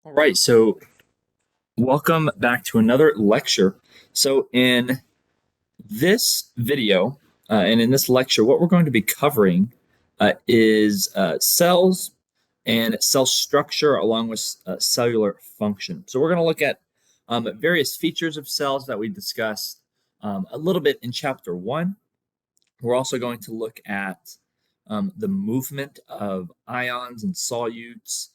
All right, so welcome back to another lecture. So, in this video and in this lecture, what we're going to be covering is cells and cell structure along with cellular function. So, we're going to look at various features of cells that we discussed a little bit in chapter one. We're also going to look at the movement of ions and solutes,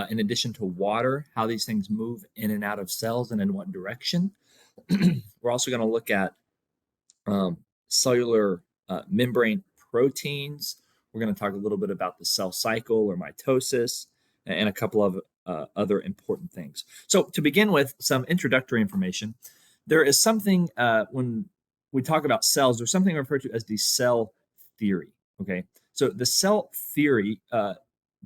in addition to water, how these things move in and out of cells and in what direction. We're also going to look at um, cellular membrane proteins. We're going to talk a little bit about the cell cycle or mitosis and a couple of other important things. So, to begin with, some introductory information. There is something when we talk about cells, there's something referred to as the cell theory. Okay. So, the cell theory,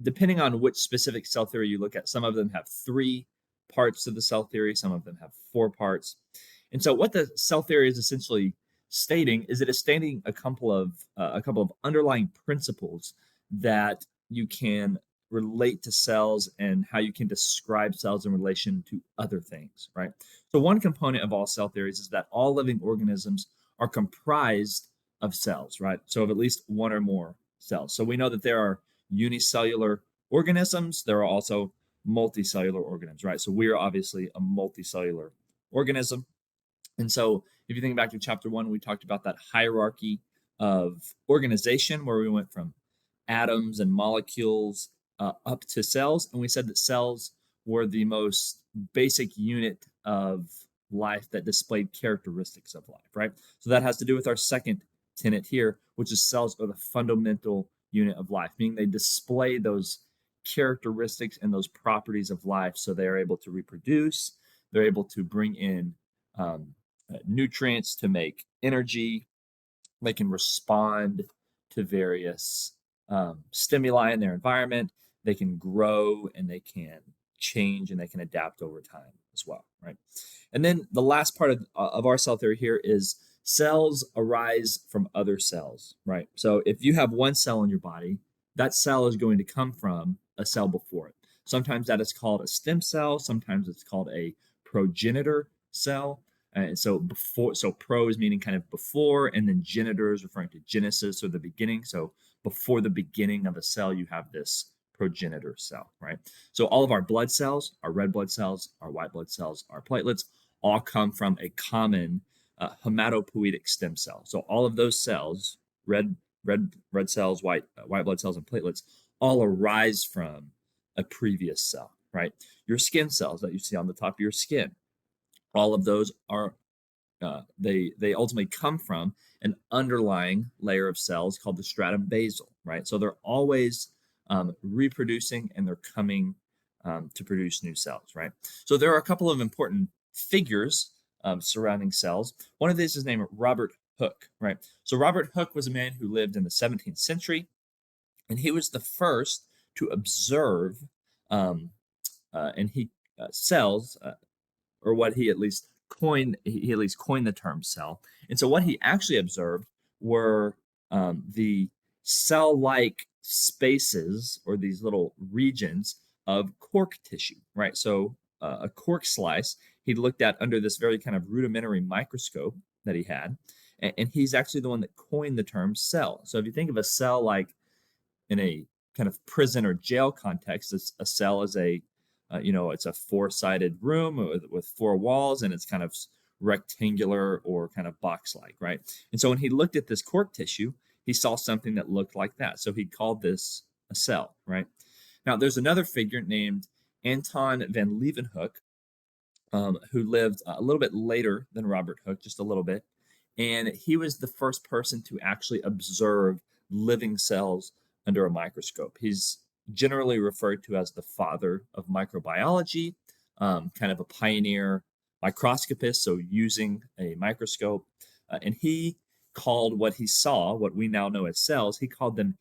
depending on which specific cell theory you look at, some of them have three parts of the cell theory, some of them have four parts. And so, what the cell theory is essentially stating is it is stating a couple of underlying principles that you can relate to cells and how you can describe cells in relation to other things, right? So one component of all cell theories is that all living organisms are comprised of cells, right? So of at least one or more cells. So we know that there are unicellular organisms, there are also multicellular organisms, right? So we are obviously a multicellular organism. And so, if you think back to chapter one, we talked about that hierarchy of organization where we went from atoms and molecules up to cells. And we said that cells were the most basic unit of life that displayed characteristics of life, right? So, that has to do with our second tenet here, which is cells are the fundamental unit of life, meaning they display those characteristics and those properties of life. So, they are able to reproduce, they're able to bring in nutrients to make energy. They can respond to various stimuli in their environment. They can grow and they can change and they can adapt over time as well, right? And then the last part of our cell theory here is cells arise from other cells, right? So if you have one cell in your body, that cell is going to come from a cell before it. Sometimes that is called a stem cell, sometimes it's called a progenitor cell. And so before, so pro is meaning kind of before, and then genitor is referring to genesis or the beginning. So before the beginning of a cell, you have this progenitor cell, right? So all of our blood cells, our red blood cells, our white blood cells, our platelets, all come from a common hematopoietic stem cell. So all of those cells, red cells, white blood cells, and platelets, all arise from a previous cell, right? Your skin cells that you see on the top of your skin, all of those are they ultimately come from an underlying layer of cells called the stratum basal, right? So they're always reproducing and they're coming to produce new cells, right? So there are a couple of important figures surrounding cells. One of these is named Robert Hooke, right? So Robert Hooke was a man who lived in the 17th century, and he was the first to observe and he cells or what he at least coined the term cell. And so what he actually observed were the cell-like spaces or these little regions of cork tissue, right? So a cork slice he looked at under this very kind of rudimentary microscope that he had, and he's actually the one that coined the term cell. So if you think of a cell like in a kind of prison or jail context, a cell is it's a four-sided room with four walls, and it's kind of rectangular or kind of box-like, right? And so when he looked at this cork tissue, he saw something that looked like that. So he called this a cell, right? Now, there's another figure named Anton van Leeuwenhoek, who lived a little bit later than Robert Hooke, just a little bit. And he was the first person to actually observe living cells under a microscope. He's generally referred to as the father of microbiology, kind of a pioneer microscopist, so using a microscope. And he called what he saw, what we now know as cells, he called them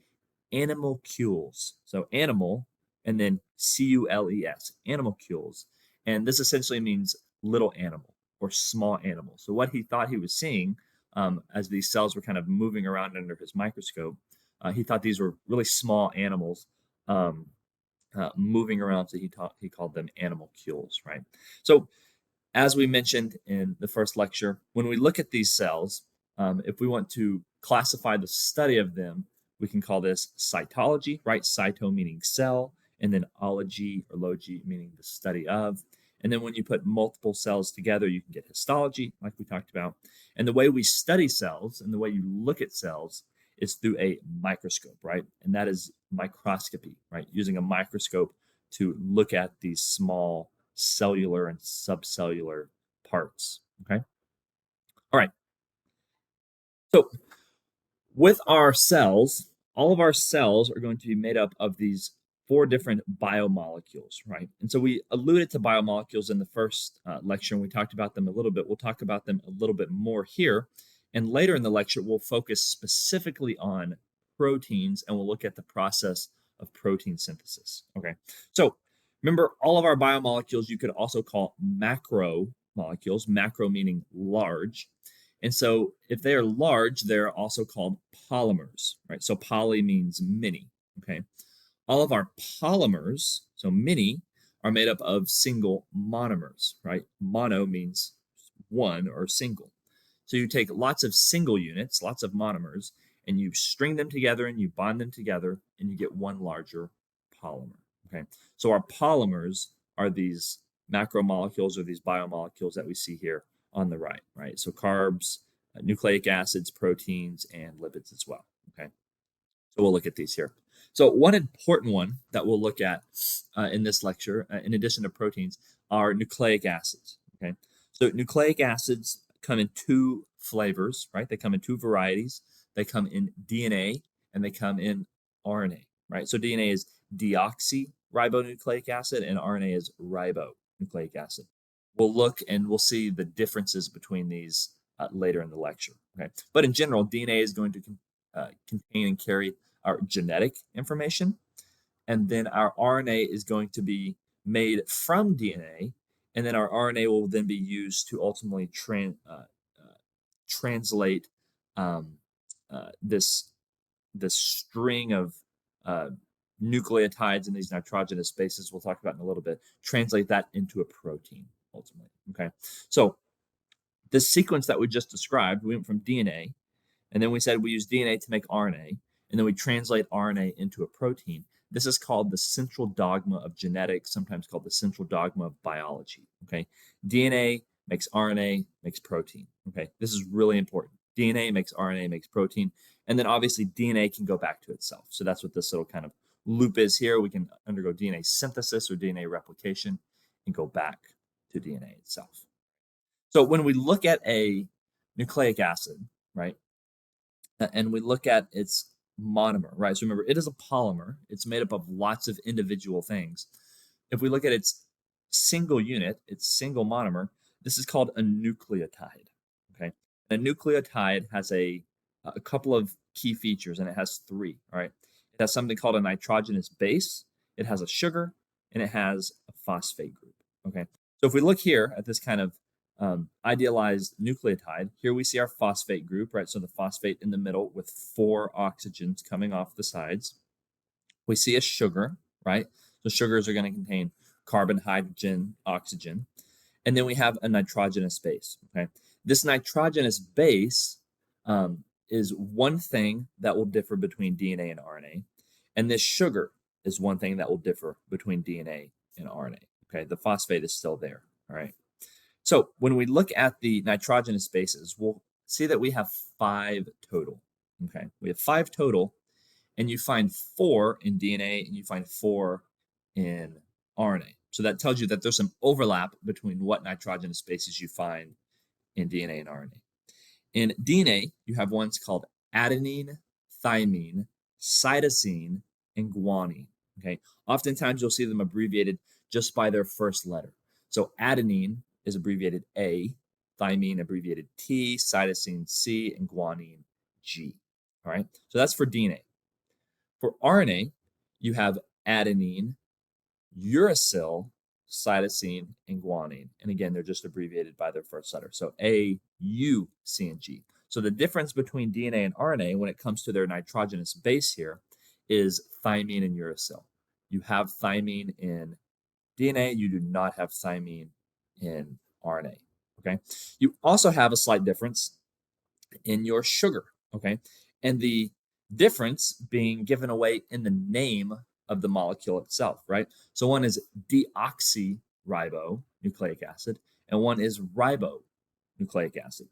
animalcules. So animal and then cules, animalcules. And this essentially means little animal or small animal. So what he thought he was seeing as these cells were kind of moving around under his microscope, he thought these were really small animals. Um, moving around. So he called them animalcules, right? So as we mentioned in the first lecture, when we look at these cells, if we want to classify the study of them, we can call this cytology, right? Cyto meaning cell, and then ology or logy meaning the study of. And then when you put multiple cells together, you can get histology, like we talked about. And the way we study cells and the way you look at cells is through a microscope, right? And that is microscopy, right? Using a microscope to look at these small cellular and subcellular parts. Okay. All right. So with our cells, all of our cells are going to be made up of these four different biomolecules, right? And so we alluded to biomolecules in the first lecture, and we talked about them a little bit. We'll talk about them a little bit more here. And later in the lecture, we'll focus specifically on proteins and we'll look at the process of protein synthesis. Okay. So remember, all of our biomolecules you could also call macromolecules, macro meaning large. And so if they are large, they're also called polymers, right? So poly means many, okay? All of our polymers, so many, are made up of single monomers, right? Mono means one or single. So you take lots of single units, lots of monomers, and you string them together and you bond them together and you get one larger polymer, okay? So our polymers are these macromolecules or these biomolecules that we see here on the right, right? So carbs, nucleic acids, proteins, and lipids as well, okay? So we'll look at these here. So one important one that we'll look at in this lecture, in addition to proteins, are nucleic acids, okay? So nucleic acids come in two flavors, right? They come in two varieties. They come in DNA and they come in RNA, right? So DNA is deoxyribonucleic acid and RNA is ribonucleic acid. We'll look and we'll see the differences between these later in the lecture, okay? But in general, DNA is going to contain and carry our genetic information, and then our RNA is going to be made from DNA, and then our RNA will then be used to ultimately translate um, this string of uh, nucleotides in these nitrogenous bases we'll talk about in a little bit, translate that into a protein ultimately. Okay, so this sequence that we just described, we went from DNA, and then we said we use DNA to make RNA, and then we translate RNA into a protein. This is called the central dogma of genetics, sometimes called the central dogma of biology. Okay, DNA makes RNA, makes protein. Okay, this is really important. DNA makes RNA, makes protein, and then obviously DNA can go back to itself. So that's what this little kind of loop is here. We can undergo DNA synthesis or DNA replication and go back to DNA itself. So when we look at a nucleic acid, right, and we look at its monomer, right? So remember, it is a polymer. It's made up of lots of individual things. If we look at its single unit, its single monomer, this is called a nucleotide, okay? And a nucleotide has a couple of key features, and it has three, all right? It has something called a nitrogenous base, it has a sugar, and it has a phosphate group, okay? So if we look here at this kind of idealized nucleotide, here we see our phosphate group, right? So the phosphate in the middle with four oxygens coming off the sides. We see a sugar, right? So sugars are going to contain carbon, hydrogen, oxygen. And then we have a nitrogenous base, okay? This nitrogenous base is one thing that will differ between DNA and RNA. And this sugar is one thing that will differ between DNA and RNA, okay? The phosphate is still there, all right? So when we look at the nitrogenous bases, we'll see that we have five total. Okay, we have five total, and you find four in DNA and you find four in RNA. So that tells you that there's some overlap between what nitrogenous bases you find in DNA and RNA. In DNA, you have ones called adenine, thymine, cytosine, and guanine. Okay, oftentimes you'll see them abbreviated just by their first letter. So adenine is abbreviated A, thymine abbreviated T, cytosine C, and guanine G. All right, so that's for DNA. For RNA, you have adenine, uracil, cytosine, and guanine. And again, they're just abbreviated by their first letter. So A, U, C, and G. So the difference between DNA and RNA when it comes to their nitrogenous base here is thymine and uracil. you have thymine in DNA, you do not have thymine in RNA. Okay. You also have a slight difference in your sugar. Okay. And the difference being given away in the name of the molecule itself, right? So one is deoxyribonucleic acid, and one is ribonucleic acid.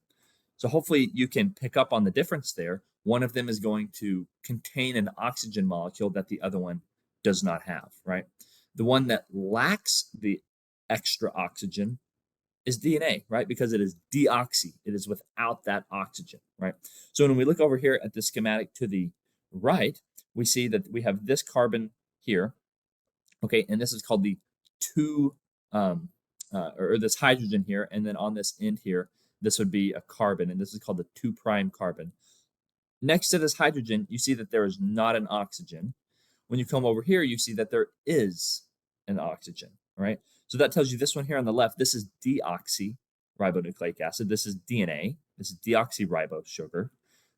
So hopefully you can pick up on the difference there. One of them is going to contain an oxygen molecule that the other one does not have, right? The one that lacks the extra oxygen is DNA, right? Because it is deoxy. It is without that oxygen, right? So when we look over here at the schematic to the right, we see that we have this carbon here, okay, and this is called the two, or this hydrogen here, and then on this end here, this would be a carbon, and this is called the 2' carbon. Next to this hydrogen, you see that there is not an oxygen. When you come over here, you see that there is an oxygen, right? So that tells you this one here on the left, this is deoxyribonucleic acid. This is DNA. This is deoxyribose sugar.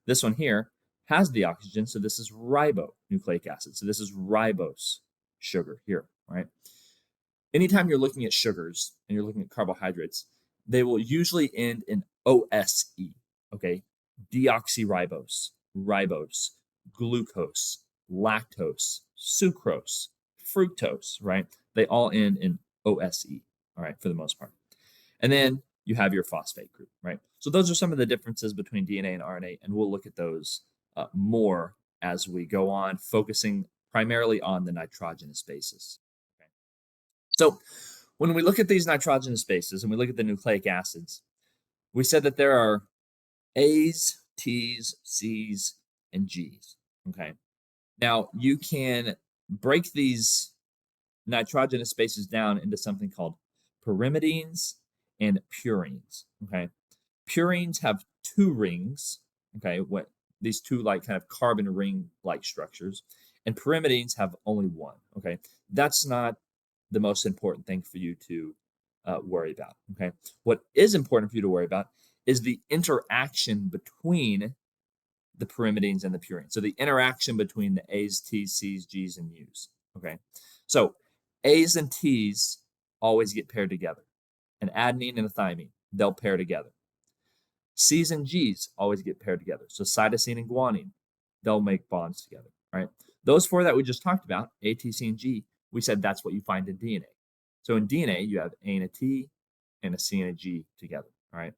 This one here has the oxygen, so this is ribonucleic acid. So this is ribose sugar here, right? Anytime you're looking at sugars and you're looking at carbohydrates, they will usually end in OSE, okay? Deoxyribose, ribose, glucose, lactose, sucrose, fructose, right? They all end in OSE, all right, for the most part. And then you have your phosphate group, right? So those are some of the differences between DNA and RNA, and we'll look at those more as we go on, focusing primarily on the nitrogenous bases. Okay. So when we look at these nitrogenous bases and we look at the nucleic acids, we said that there are A's, T's, C's, and G's. Okay. Now you can break these nitrogenous bases down into something called pyrimidines and purines. Okay. Purines have two rings. Okay. What these two like kind of carbon ring like structures, and pyrimidines have only one. Okay. That's not the most important thing for you to worry about. Okay. What is important for you to worry about is the interaction between the pyrimidines and the purines. So the interaction between the A's, T's, C's, G's, and U's. Okay. So A's and T's always get paired together. An adenine and a thymine, they'll pair together. C's and G's always get paired together. So cytosine and guanine, they'll make bonds together, right? Those four that we just talked about, A, T, C, and G, we said that's what you find in DNA. So in DNA, you have A and a T and a C and a G together, all right?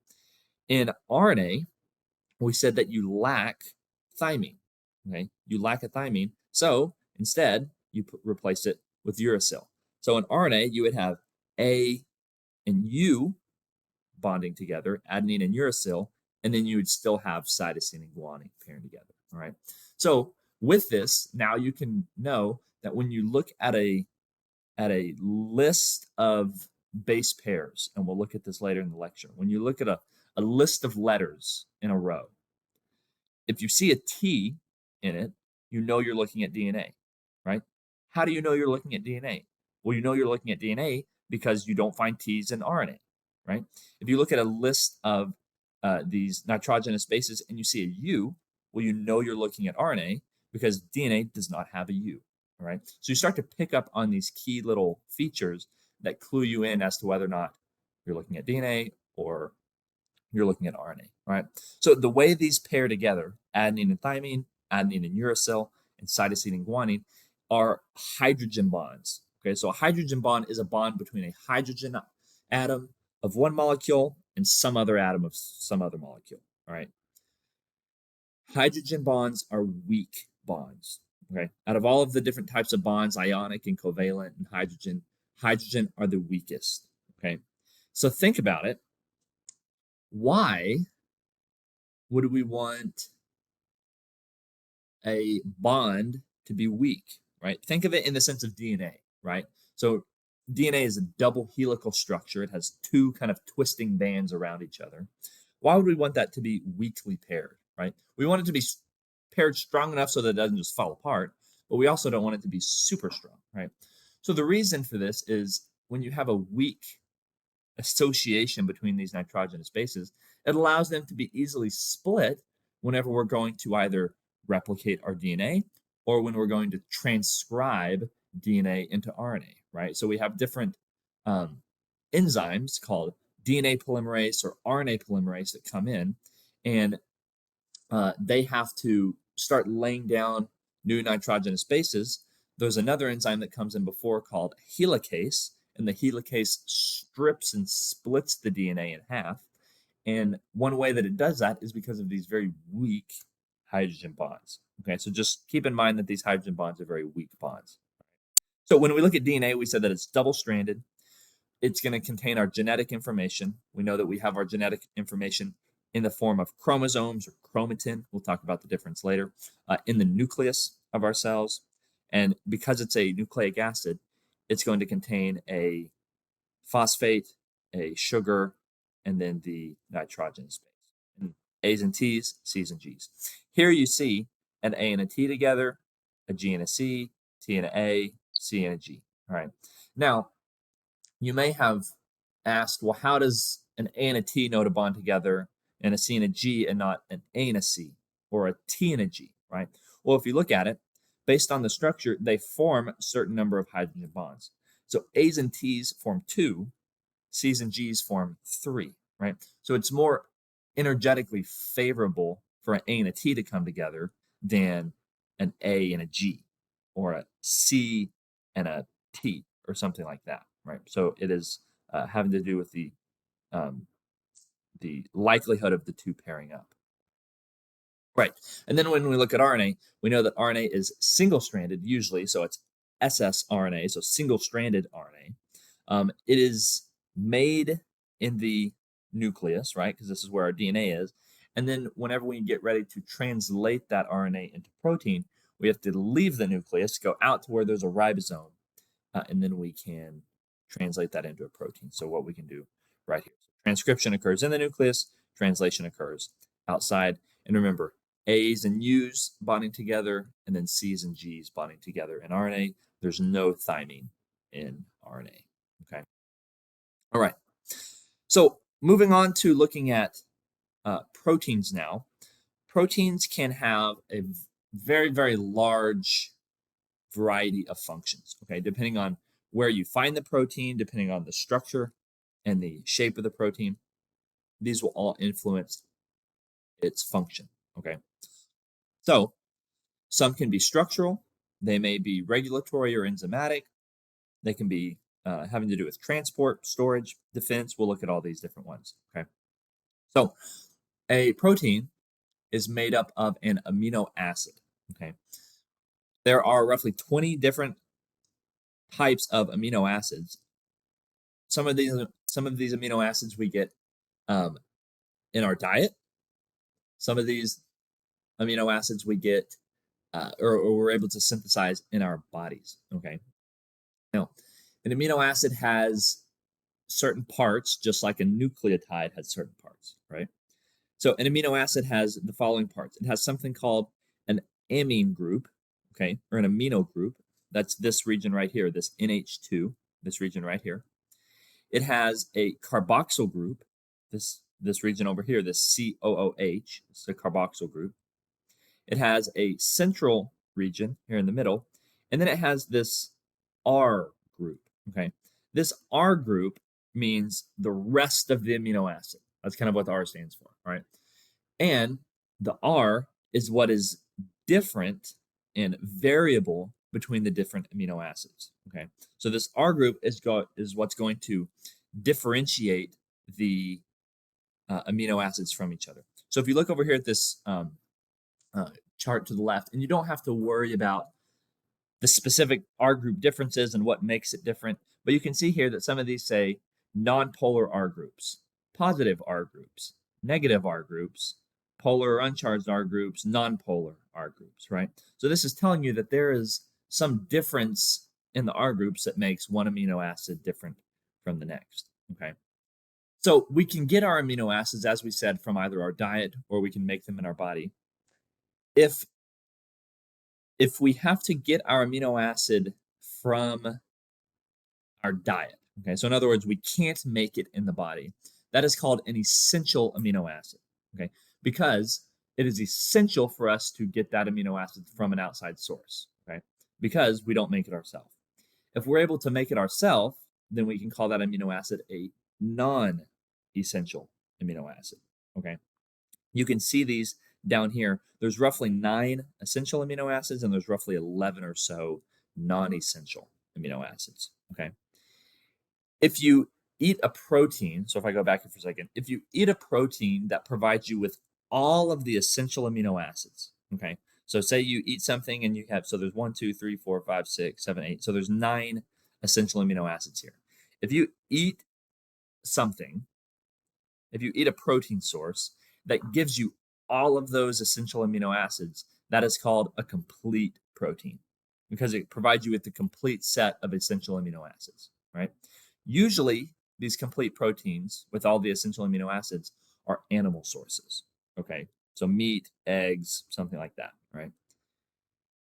In RNA, we said that you lack thymine, okay? You lack a thymine, so instead, you replace it with uracil. So in RNA, you would have A and U bonding together, adenine and uracil, and then you would still have cytosine and guanine pairing together, all right? So with this, now you can know that when you look at a list of base pairs, and we'll look at this later in the lecture, when you look at a list of letters in a row, if you see a T in it, you know you're looking at DNA, right? How do you know you're looking at DNA? Well, you know you're looking at DNA because you don't find T's in RNA, right? If you look at a list of these nitrogenous bases and you see a U, well, you know you're looking at RNA because DNA does not have a U, all right? So you start to pick up on these key little features that clue you in as to whether or not you're looking at DNA or you're looking at RNA, right? So the way these pair together, adenine and thymine, adenine and uracil, and cytosine and guanine, are hydrogen bonds. Okay, so a hydrogen bond is a bond between a hydrogen atom of one molecule and some other atom of some other molecule. All right. Hydrogen bonds are weak bonds. Okay. Out of all of the different types of bonds, ionic and covalent and hydrogen are the weakest. Okay. So think about it. Why would we want a bond to be weak, right? Think of it in the sense of DNA, right? So DNA is a double helical structure. It has two kind of twisting bands around each other. Why would we want that to be weakly paired, right? We want it to be paired strong enough so that it doesn't just fall apart, but we also don't want it to be super strong, right? So the reason for this is when you have a weak association between these nitrogenous bases, it allows them to be easily split whenever we're going to either replicate our DNA or when we're going to transcribe DNA into RNA, right? So we have different enzymes called DNA polymerase or RNA polymerase that come in, and they have to start laying down new nitrogenous bases. There's another enzyme that comes in before called helicase, and the helicase strips and splits the DNA in half. And one way that it does that is because of these very weak hydrogen bonds. Okay, so just keep in mind that these hydrogen bonds are very weak bonds. So when we look at DNA, we said that it's double-stranded. It's going to contain our genetic information. We know that we have our genetic information in the form of chromosomes or chromatin. We'll talk about the difference later. In the nucleus of our cells. And because it's a nucleic acid, it's going to contain a phosphate, a sugar, and then the nitrogen space. And A's and T's, C's and G's. Here you see an A and a T together, a G and a C, T and an A, C and a G. All right. Now, you may have asked, well, how does an A and a T know to bond together and a C and a G and not an A and a C or a T and a G, right? Well, if you look at it, based on the structure, they form a certain number of hydrogen bonds. So A's and T's form 2, C's and G's form 3, right? So it's more energetically favorable for an A and a T to come together than an A and a G or a C and a T or something like that, right? So it is having to do with the likelihood of the two pairing up. Right. And then when we look at RNA, we know that RNA is single-stranded usually, so it's ssRNA, so single-stranded RNA. It is made in the nucleus, right? Because this is where our DNA is. And then whenever we get ready to translate that RNA into protein, we have to leave the nucleus, go out to where there's a ribosome, and then we can translate that into a protein. So what we can do right here. Transcription occurs in the nucleus, translation occurs outside. And remember, A's and U's bonding together, and then C's and G's bonding together in RNA. There's no thymine in RNA. Okay. All right. So moving on to looking at proteins now. Proteins can have a very, very large variety of functions, okay, depending on where you find the protein, depending on the structure and the shape of the protein. These will all influence its function, okay? So some can be structural, they may be regulatory or enzymatic, they can be having to do with transport, storage, defense. We'll look at all these different ones, okay? So a protein is made up of an amino acid, okay? There are roughly 20 different types of amino acids. Some of these amino acids we get in our diet. Some of these amino acids we get or we're able to synthesize in our bodies. Okay. Now, an amino acid has certain parts, just like a nucleotide has certain parts, right? So an amino acid has the following parts. It has something called an amine group, okay, or an amino group. That's this region right here, this NH2, this region right here. It has a carboxyl group, this region over here, this COOH, it's a carboxyl group. It has a central region here in the middle, and then it has this R group, okay? This R group means the rest of the amino acid. That's kind of what the R stands for, right? And the R is what is different and variable between the different amino acids, okay? So this R group is what's going to differentiate the amino acids from each other. So if you look over here at this chart to the left, and you don't have to worry about the specific R group differences and what makes it different, but you can see here that some of these say nonpolar R groups, positive R groups, negative R groups, polar or uncharged R groups, nonpolar R groups, right? So this is telling you that there is some difference in the R groups that makes one amino acid different from the next, okay? So we can get our amino acids, as we said, from either our diet or we can make them in our body. If we have to get our amino acid from our diet, okay, so in other words, we can't make it in the body, that is called an essential amino acid, okay, because it is essential for us to get that amino acid from an outside source, okay, because we don't make it ourselves. If we're able to make it ourselves, then we can call that amino acid a non-essential amino acid. Okay. You can see these down here. There's roughly 9 essential amino acids, and there's roughly 11 or so non-essential amino acids. Okay. If you eat a protein, so if I go back here for a second, if you eat a protein that provides you with all of the essential amino acids, okay. So say you eat something and you have, so there's 1, 2, 3, 4, 5, 6, 7, 8. So there's 9 essential amino acids here. If you eat something, if you eat a protein source that gives you all of those essential amino acids, that is called a complete protein because it provides you with the complete set of essential amino acids, right? Usually, these complete proteins with all the essential amino acids are animal sources, okay? So meat, eggs, something like that, right?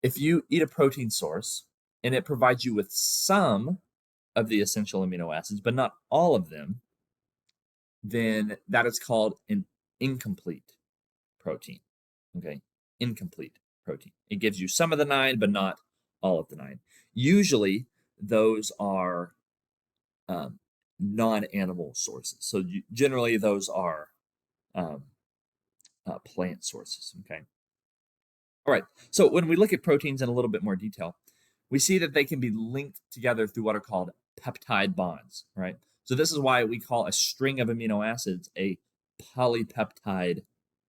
If you eat a protein source and it provides you with some of the essential amino acids, but not all of them, then that is called an incomplete protein. Okay, incomplete protein. It gives you some of the 9, but not all of the 9. Usually, those are non-animal sources. So generally, those are um, plant sources. Okay. All right. So when we look at proteins in a little bit more detail, we see that they can be linked together through what are called peptide bonds, right? So this is why we call a string of amino acids a polypeptide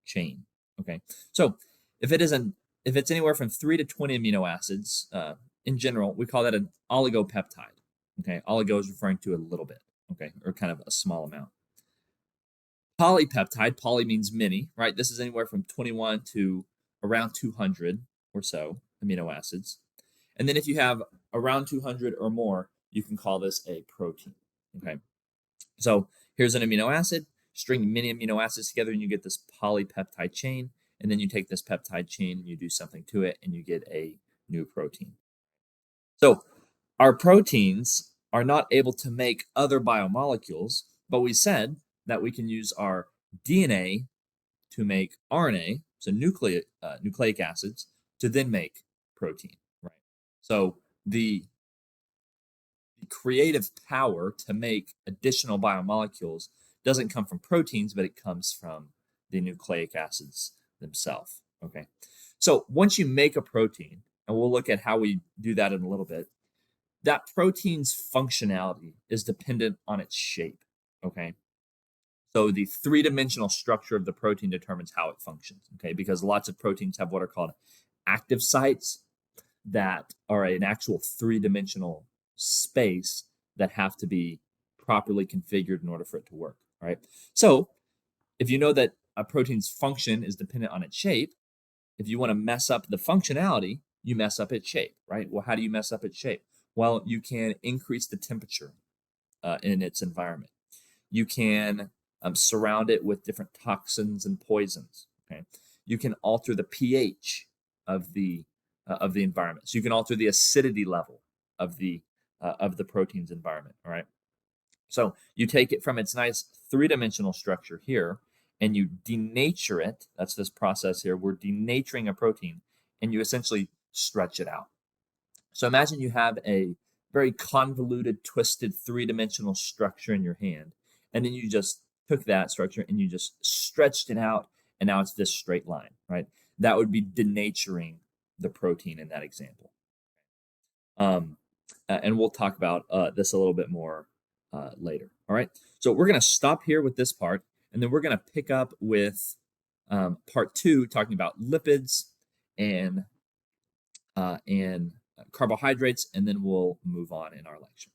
chain. Okay. So if it is an if it's anywhere from 3 to 20 amino acids, in general, we call that an oligopeptide. Okay. Oligo is referring to a little bit, okay, or kind of a small amount. Polypeptide, poly means many, right? This is anywhere from 21 to around 200 or so amino acids. And then if you have around 200 or more, you can call this a protein. Okay. So here's an amino acid, string many amino acids together, and you get this polypeptide chain. And then you take this peptide chain and you do something to it, and you get a new protein. So our proteins are not able to make other biomolecules, but we said that we can use our DNA to make RNA, so nucleic acids, to then make protein, right? So the creative power to make additional biomolecules doesn't come from proteins, but it comes from the nucleic acids themselves. Okay. So once you make a protein, and we'll look at how we do that in a little bit, that protein's functionality is dependent on its shape. Okay. So the three-dimensional structure of the protein determines how it functions. Okay. Because lots of proteins have what are called active sites that are an actual three-dimensional space that have to be properly configured in order for it to work. Right. So if you know that a protein's function is dependent on its shape, if you want to mess up the functionality, you mess up its shape, right? Well, how do you mess up its shape? Well, you can increase the temperature in its environment. You can surround it with different toxins and poisons. Okay, you can alter the pH of the environment. So you can alter the acidity level of the protein's environment. All right. So you take it from its nice three-dimensional structure here, and you denature it. That's this process here. We're denaturing a protein, and you essentially stretch it out. So imagine you have a very convoluted, twisted, three-dimensional structure in your hand, and then you just took that structure and you just stretched it out, and now it's this straight line, right? That would be denaturing the protein in that example. Um, and we'll talk about this a little bit more later. All right. So we're going to stop here with this part, and then we're going to pick up with part 2, talking about lipids and carbohydrates, and then we'll move on in our lecture.